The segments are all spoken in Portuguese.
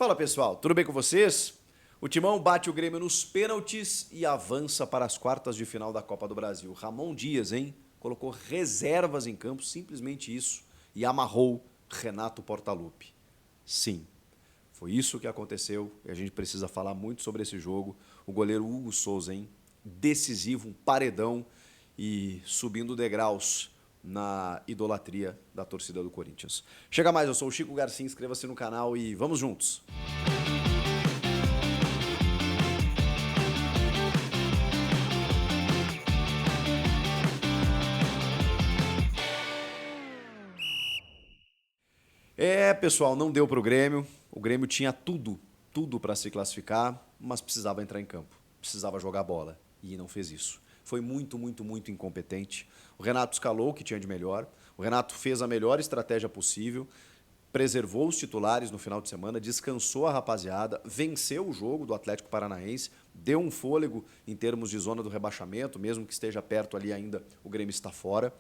Fala pessoal, tudo bem com vocês? O Timão bate o Grêmio nos pênaltis e avança para as quartas de final da Copa do Brasil. Ramon Dias, hein? Colocou reservas em campo, simplesmente isso, e amarrou Renato Portaluppi. Sim, foi isso que aconteceu e a gente precisa falar muito sobre esse jogo. O goleiro Hugo Souza, hein? Decisivo, um paredão e subindo degraus na idolatria da torcida do Corinthians. Chega mais, eu sou o Chico Garcia, inscreva-se no canal e vamos juntos! Pessoal, não deu para o Grêmio. O Grêmio tinha tudo para se classificar, mas precisava entrar em campo, precisava jogar bola e não fez isso. Foi muito incompetente. O Renato escalou o que tinha de melhor. O Renato fez a melhor estratégia possível, preservou os titulares no final de semana, descansou a rapaziada, venceu o jogo do Atlético Paranaense, deu um fôlego em termos de zona do rebaixamento, mesmo que esteja perto ali ainda, o Grêmio está fora.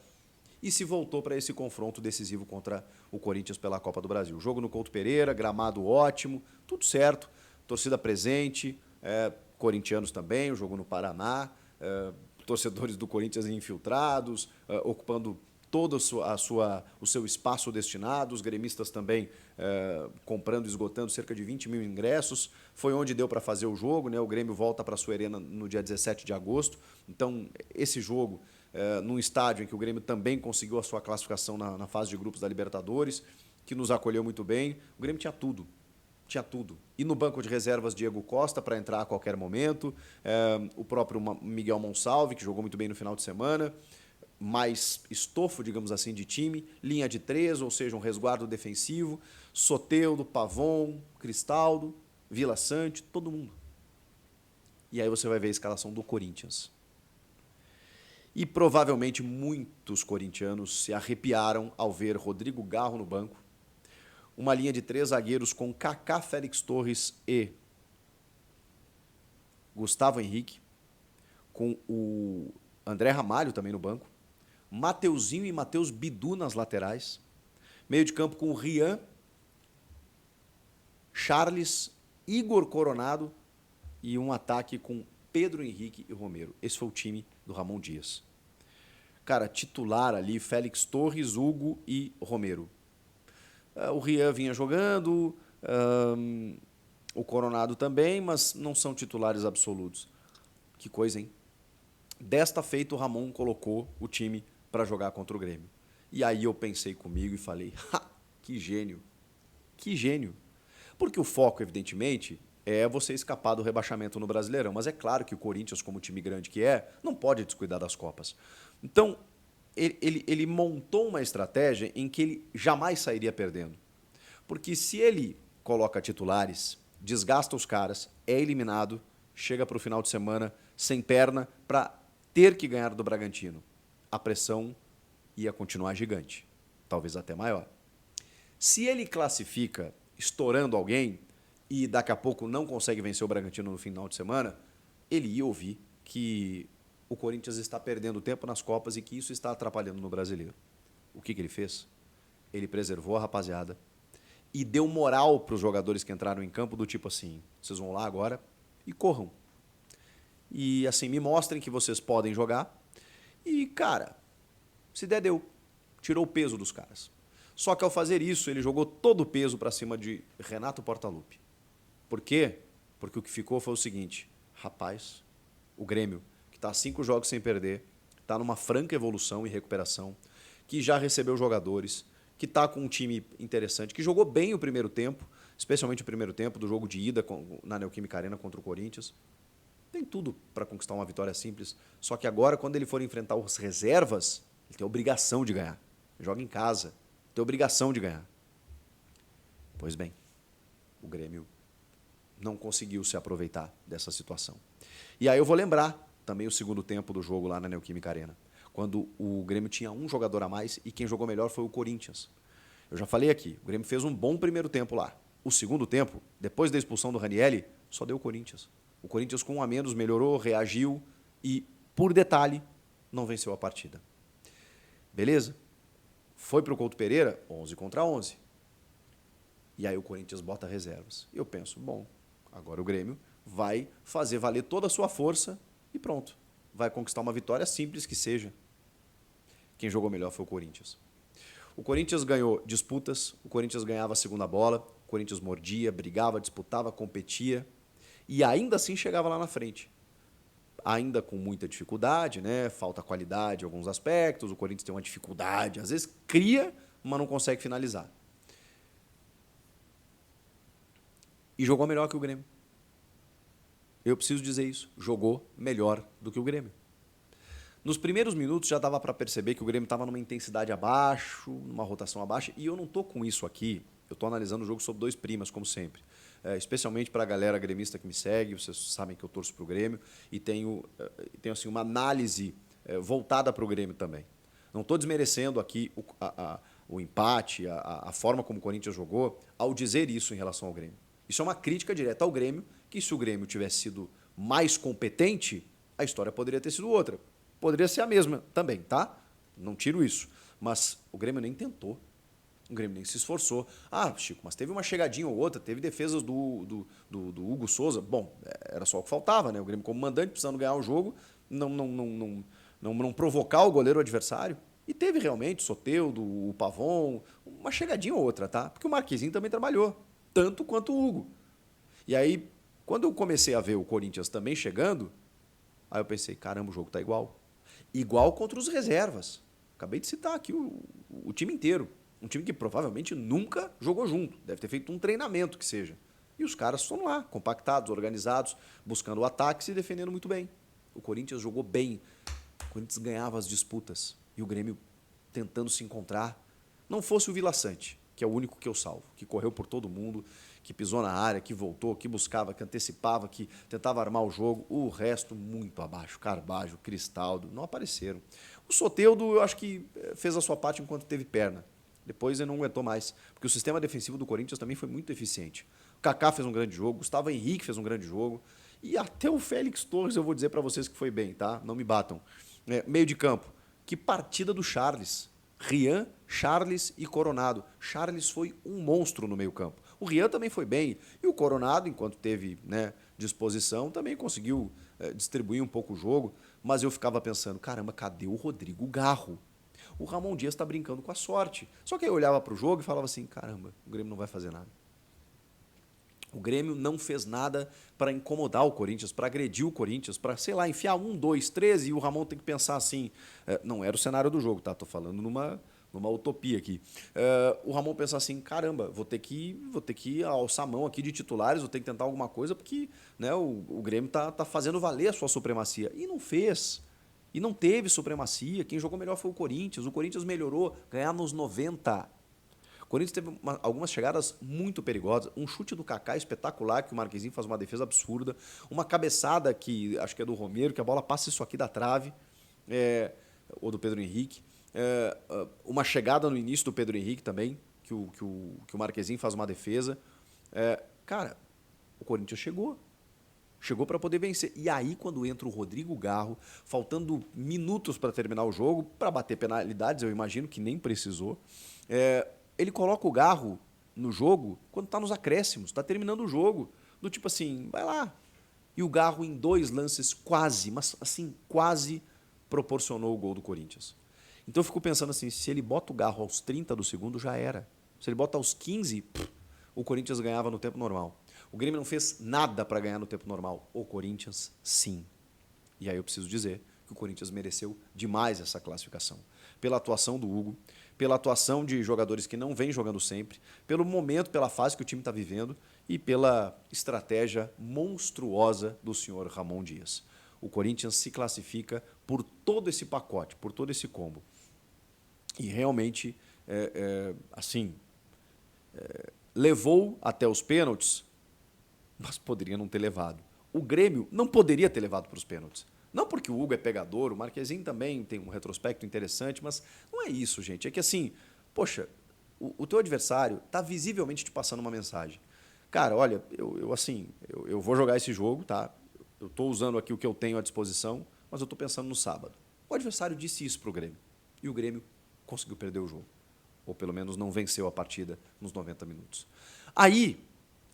E se voltou para esse confronto decisivo contra o Corinthians pela Copa do Brasil. Jogo no Couto Pereira, gramado ótimo, tudo certo, torcida presente, corintianos também, o jogo no Paraná, torcedores do Corinthians infiltrados, ocupando todo o seu espaço destinado, os gremistas também comprando e esgotando cerca de 20 mil ingressos. Foi onde deu para fazer o jogo, né? O Grêmio volta para a sua arena no dia 17 de agosto. Então, esse jogo, num estádio em que o Grêmio também conseguiu a sua classificação na fase de grupos da Libertadores, que nos acolheu muito bem, o Grêmio tinha tudo. Tinha tudo. E no banco de reservas, Diego Costa, para entrar a qualquer momento, o próprio Miguel Monsalve, que jogou muito bem no final de semana, mais estofo, digamos assim, de time, linha de 3, ou seja, um resguardo defensivo, Soteldo, Pavon, Cristaldo, Vila Sante, todo mundo. E aí você vai ver a escalação do Corinthians. E provavelmente muitos corintianos se arrepiaram ao ver Rodrigo Garro no banco, uma linha de 3 zagueiros com Kaká, Félix Torres e Gustavo Henrique, com o André Ramalho também no banco, Mateuzinho e Matheus Bidu nas laterais, meio de campo com o Rian, Charles, Igor Coronado e um ataque com Pedro Henrique e Romero. Esse foi o time do Ramon Dias. Cara, titular ali, Félix Torres, Hugo e Romero. O Rian vinha jogando, o Coronado também, mas não são titulares absolutos. Que coisa, hein? Desta feita, o Ramon colocou o time para jogar contra o Grêmio. E aí eu pensei comigo e falei, que gênio, que gênio. Porque o foco, evidentemente, é você escapar do rebaixamento no Brasileirão. Mas é claro que o Corinthians, como time grande que é, não pode descuidar das Copas. Então, ele montou uma estratégia em que ele jamais sairia perdendo. Porque se ele coloca titulares, desgasta os caras, é eliminado, chega para o final de semana sem perna para ter que ganhar do Bragantino, a pressão ia continuar gigante, talvez até maior. Se ele classifica estourando alguém e daqui a pouco não consegue vencer o Bragantino no final de semana, ele ia ouvir que o Corinthians está perdendo tempo nas Copas e que isso está atrapalhando no Brasileiro. O que ele fez? Ele preservou a rapaziada e deu moral para os jogadores que entraram em campo do tipo assim, vocês vão lá agora e corram. E assim, me mostrem que vocês podem jogar. E, cara, se der, deu. Tirou o peso dos caras. Só que ao fazer isso, ele jogou todo o peso para cima de Renato Portaluppi. Por quê? Porque o que ficou foi o seguinte, rapaz, o Grêmio, que está 5 jogos sem perder, está numa franca evolução e recuperação, que já recebeu jogadores, que está com um time interessante, que jogou bem o primeiro tempo, especialmente o primeiro tempo do jogo de ida na Neoquímica Arena contra o Corinthians. Tem tudo para conquistar uma vitória simples, só que agora, quando ele for enfrentar as reservas, ele tem a obrigação de ganhar. Ele joga em casa, tem a obrigação de ganhar. Pois bem, o Grêmio não conseguiu se aproveitar dessa situação. E aí eu vou lembrar também o segundo tempo do jogo lá na Neoquímica Arena, quando o Grêmio tinha um jogador a mais e quem jogou melhor foi o Corinthians. Eu já falei aqui, o Grêmio fez um bom primeiro tempo lá. O segundo tempo, depois da expulsão do Ranieri, só deu o Corinthians. O Corinthians, com um a menos, melhorou, reagiu e, por detalhe, não venceu a partida. Beleza? Foi para o Couto Pereira, 11 contra 11. E aí o Corinthians bota reservas. E eu penso, bom, agora o Grêmio vai fazer valer toda a sua força e pronto. Vai conquistar uma vitória simples que seja. Quem jogou melhor foi o Corinthians. O Corinthians ganhou disputas, o Corinthians ganhava a segunda bola, o Corinthians mordia, brigava, disputava, competia e ainda assim chegava lá na frente. Ainda com muita dificuldade, né? Falta qualidade em alguns aspectos, o Corinthians tem uma dificuldade, às vezes cria, mas não consegue finalizar. E jogou melhor que o Grêmio. Eu preciso dizer isso, jogou melhor do que o Grêmio. Nos primeiros minutos já dava para perceber que o Grêmio estava numa intensidade abaixo, numa rotação abaixo, e eu não estou com isso aqui, eu estou analisando o jogo sob dois primas, como sempre. Especialmente para a galera gremista que me segue, vocês sabem que eu torço para o Grêmio, e tenho assim, uma análise voltada para o Grêmio também. Não estou desmerecendo aqui o empate, a forma como o Corinthians jogou, ao dizer isso em relação ao Grêmio. Isso é uma crítica direta ao Grêmio, que se o Grêmio tivesse sido mais competente, a história poderia ter sido outra. Poderia ser a mesma também, tá? Não tiro isso. Mas o Grêmio nem tentou. O Grêmio nem se esforçou. Ah, Chico, mas teve uma chegadinha ou outra, teve defesas do Hugo Souza. Bom, era só o que faltava, né? O Grêmio como mandante, precisando ganhar o jogo, não provocar o goleiro adversário. E teve realmente o Soteldo, o Pavon, uma chegadinha ou outra, tá? Porque o Marquezinho também trabalhou, tanto quanto o Hugo. E aí, quando eu comecei a ver o Corinthians também chegando, aí eu pensei, caramba, o jogo tá igual. Igual contra os reservas. Acabei de citar aqui o time inteiro. Um time que provavelmente nunca jogou junto. Deve ter feito um treinamento que seja. E os caras estão lá, compactados, organizados, buscando ataques e defendendo muito bem. O Corinthians jogou bem. O Corinthians ganhava as disputas. E o Grêmio tentando se encontrar. Não fosse o Vila Sante, que é o único que eu salvo, que correu por todo mundo, que pisou na área, que voltou, que buscava, que antecipava, que tentava armar o jogo. O resto muito abaixo. Carbajo, Cristaldo, não apareceram. O Soteldo, eu acho que fez a sua parte enquanto teve perna. Depois ele não aguentou mais, porque o sistema defensivo do Corinthians também foi muito eficiente. O Kaká fez um grande jogo, o Gustavo Henrique fez um grande jogo, e até o Félix Torres eu vou dizer para vocês que foi bem, tá? Não me batam. Meio de campo, que partida do Charles. Rian, Charles e Coronado. Charles foi um monstro no meio campo. O Rian também foi bem, e o Coronado, enquanto teve disposição, também conseguiu distribuir um pouco o jogo, mas eu ficava pensando, caramba, cadê o Rodrigo Garro? O Ramon Dias está brincando com a sorte. Só que aí eu olhava para o jogo e falava assim, caramba, o Grêmio não vai fazer nada. O Grêmio não fez nada para incomodar o Corinthians, para agredir o Corinthians, para, sei lá, enfiar 1, 2, 3 e o Ramon tem que pensar assim. Não era o cenário do jogo, tá? Tô falando numa utopia aqui. O Ramon pensar assim, caramba, vou ter que alçar a mão aqui de titulares, vou ter que tentar alguma coisa, porque o Grêmio tá fazendo valer a sua supremacia. E não fez. E não teve supremacia. Quem jogou melhor foi o Corinthians. O Corinthians melhorou, ganhar nos 90. O Corinthians teve algumas chegadas muito perigosas. Um chute do Kaká espetacular, que o Marquezinho faz uma defesa absurda. Uma cabeçada que acho que é do Romero, que a bola passa isso aqui da trave. Ou do Pedro Henrique. Uma chegada no início do Pedro Henrique também, que o Marquezinho faz uma defesa. Cara, o Corinthians chegou. Chegou para poder vencer. E aí, quando entra o Rodrigo Garro, faltando minutos para terminar o jogo, para bater penalidades, eu imagino que nem precisou, ele coloca o Garro no jogo quando está nos acréscimos, está terminando o jogo. Do tipo assim, vai lá. E o Garro, em 2 lances, quase, mas assim, quase proporcionou o gol do Corinthians. Então eu fico pensando assim, se ele bota o Garro aos 30 do segundo, já era. Se ele bota aos 15, o Corinthians ganhava no tempo normal. O Grêmio não fez nada para ganhar no tempo normal. O Corinthians, sim. E aí eu preciso dizer que o Corinthians mereceu demais essa classificação. Pela atuação do Hugo, pela atuação de jogadores que não vêm jogando sempre, pelo momento, pela fase que o time está vivendo e pela estratégia monstruosa do senhor Ramon Dias. O Corinthians se classifica por todo esse pacote, por todo esse combo. E realmente, levou até os pênaltis, mas poderia não ter levado. O Grêmio não poderia ter levado para os pênaltis. Não porque o Hugo é pegador, o Marquezinho também tem um retrospecto interessante, mas não é isso, gente. É que assim, poxa, o teu adversário está visivelmente te passando uma mensagem. Cara, olha, eu vou jogar esse jogo, tá? Eu estou usando aqui o que eu tenho à disposição, mas eu estou pensando no sábado. O adversário disse isso para o Grêmio. E o Grêmio conseguiu perder o jogo. Ou pelo menos não venceu a partida nos 90 minutos. Aí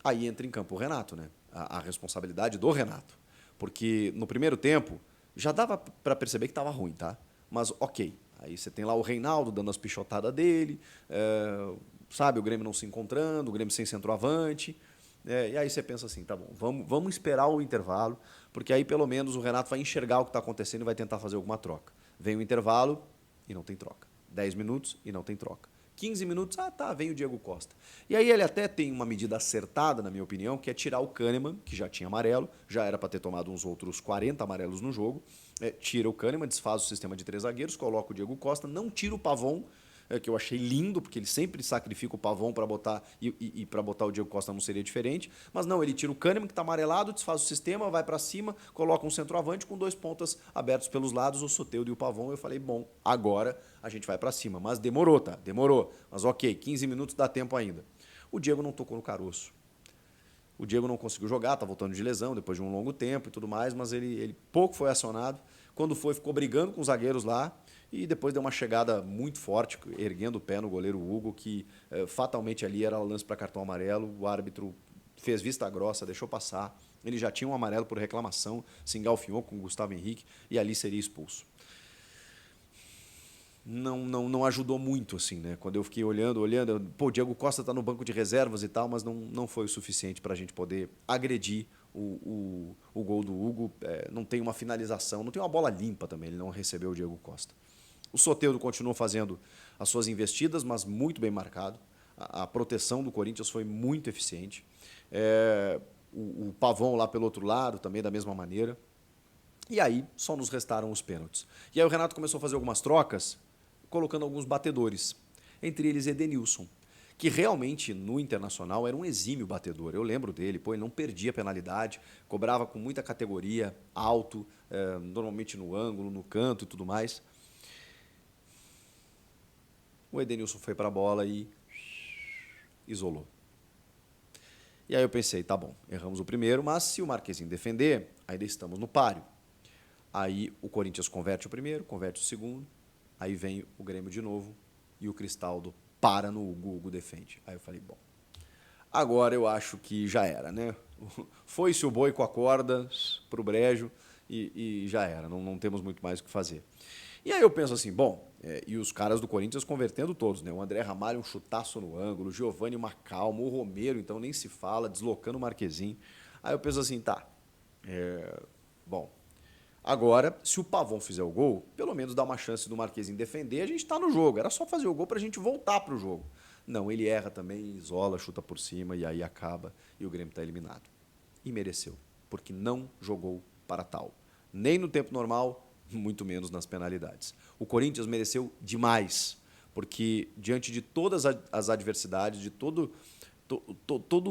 entra em campo o Renato, né? A responsabilidade do Renato. Porque no primeiro tempo já dava para perceber que estava ruim, tá? Mas ok. Aí você tem lá o Reinaldo dando as pichotadas dele, sabe, o Grêmio não se encontrando, o Grêmio sem centroavante. E aí você pensa assim, tá bom, vamos esperar o intervalo, porque aí pelo menos o Renato vai enxergar o que está acontecendo e vai tentar fazer alguma troca. Vem o intervalo e não tem troca. 10 minutos e não tem troca. 15 minutos, vem o Diego Costa. E aí ele até tem uma medida acertada, na minha opinião, que é tirar o Kahneman, que já tinha amarelo, já era para ter tomado uns outros 40 amarelos no jogo, tira o Kahneman, desfaz o sistema de 3 zagueiros, coloca o Diego Costa, não tira o Pavon, que eu achei lindo, porque ele sempre sacrifica o Pavon para botar, e para botar o Diego Costa não seria diferente, mas não, ele tira o Kahneman, que está amarelado, desfaz o sistema, vai para cima, coloca um centroavante com 2 pontas abertos pelos lados, o Soteldo e o Pavon. Eu falei, bom, agora a gente vai para cima, mas demorou, tá? Demorou, mas ok, 15 minutos dá tempo ainda. O Diego não tocou no caroço. O Diego não conseguiu jogar, tá voltando de lesão depois de um longo tempo e tudo mais, mas ele pouco foi acionado. Quando foi, ficou brigando com os zagueiros lá e depois deu uma chegada muito forte, erguendo o pé no goleiro Hugo, que fatalmente ali era lance para cartão amarelo. O árbitro fez vista grossa, deixou passar. Ele já tinha um amarelo por reclamação, se engalfinhou com o Gustavo Henrique e ali seria expulso. Não ajudou muito, assim, né? Quando eu fiquei olhando, o Diego Costa está no banco de reservas e tal, mas não foi o suficiente para a gente poder agredir o gol do Hugo. Não tem uma finalização, não tem uma bola limpa também, ele não recebeu o Diego Costa. O Soteldo continuou fazendo as suas investidas, mas muito bem marcado. A proteção do Corinthians foi muito eficiente. O Pavon lá pelo outro lado, também da mesma maneira. E aí só nos restaram os pênaltis. E aí o Renato começou a fazer algumas trocas, colocando alguns batedores, entre eles Edenilson, que realmente no Internacional era um exímio batedor. Eu lembro dele, ele não perdia penalidade, cobrava com muita categoria, alto, normalmente no ângulo, no canto e tudo mais. O Edenilson foi para a bola e isolou. E aí eu pensei, tá bom, erramos o primeiro, mas se o Marquezinho defender, ainda estamos no páreo. Aí o Corinthians converte o primeiro, converte o segundo, aí vem o Grêmio de novo e o Cristaldo para no Hugo, o Hugo defende. Aí eu falei, bom, agora eu acho que já era, né? Foi-se o boi com a corda pro brejo e já era, não temos muito mais o que fazer. E aí eu penso assim, bom, e os caras do Corinthians convertendo todos, né? O André Ramalho um chutaço no ângulo, o Giovani uma calma, o Romero então nem se fala, deslocando o Marquezinho. Aí eu penso assim, tá, bom, agora, se o Pavon fizer o gol, pelo menos dá uma chance do Marquezinho defender, a gente está no jogo. Era só fazer o gol para a gente voltar para o jogo. Não, ele erra também, isola, chuta por cima e aí acaba e o Grêmio está eliminado. E mereceu, porque não jogou para tal. Nem no tempo normal, muito menos nas penalidades. O Corinthians mereceu demais, porque diante de todas as adversidades, de todo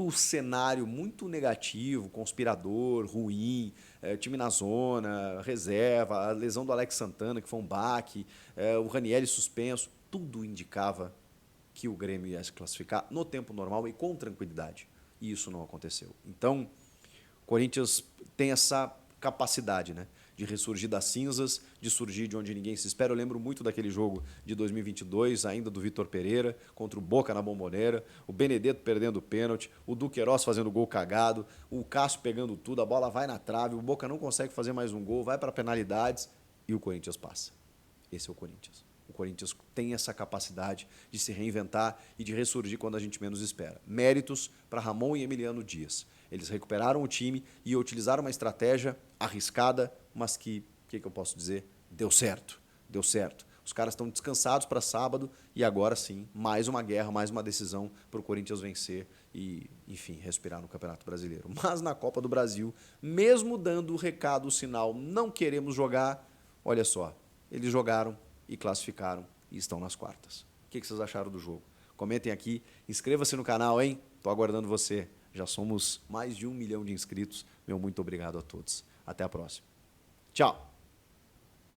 o cenário muito negativo, conspirador, ruim, time na zona, reserva, a lesão do Alex Santana, que foi um baque, o Ranieri suspenso, tudo indicava que o Grêmio ia se classificar no tempo normal e com tranquilidade. E isso não aconteceu. Então, o Corinthians tem essa capacidade, né, de ressurgir das cinzas, de surgir de onde ninguém se espera. Eu lembro muito daquele jogo de 2022, ainda do Vitor Pereira, contra o Boca na Bombonera, o Benedetto perdendo o pênalti, o Duqueiroz fazendo gol cagado, o Cássio pegando tudo, a bola vai na trave, o Boca não consegue fazer mais um gol, vai para penalidades e o Corinthians passa. Esse é o Corinthians. O Corinthians tem essa capacidade de se reinventar e de ressurgir quando a gente menos espera. Méritos para Ramon e Emiliano Dias. Eles recuperaram o time e utilizaram uma estratégia arriscada, mas que eu posso dizer? Deu certo. Deu certo. Os caras estão descansados para sábado e agora sim, mais uma guerra, mais uma decisão para o Corinthians vencer e, enfim, respirar no Campeonato Brasileiro. Mas na Copa do Brasil, mesmo dando o recado, o sinal, não queremos jogar, olha só, eles jogaram e classificaram e estão nas quartas. O que vocês acharam do jogo? Comentem aqui, inscreva-se no canal, hein? Estou aguardando você. Já somos mais de 1 milhão de inscritos. Meu muito obrigado a todos. Até a próxima. Tchau!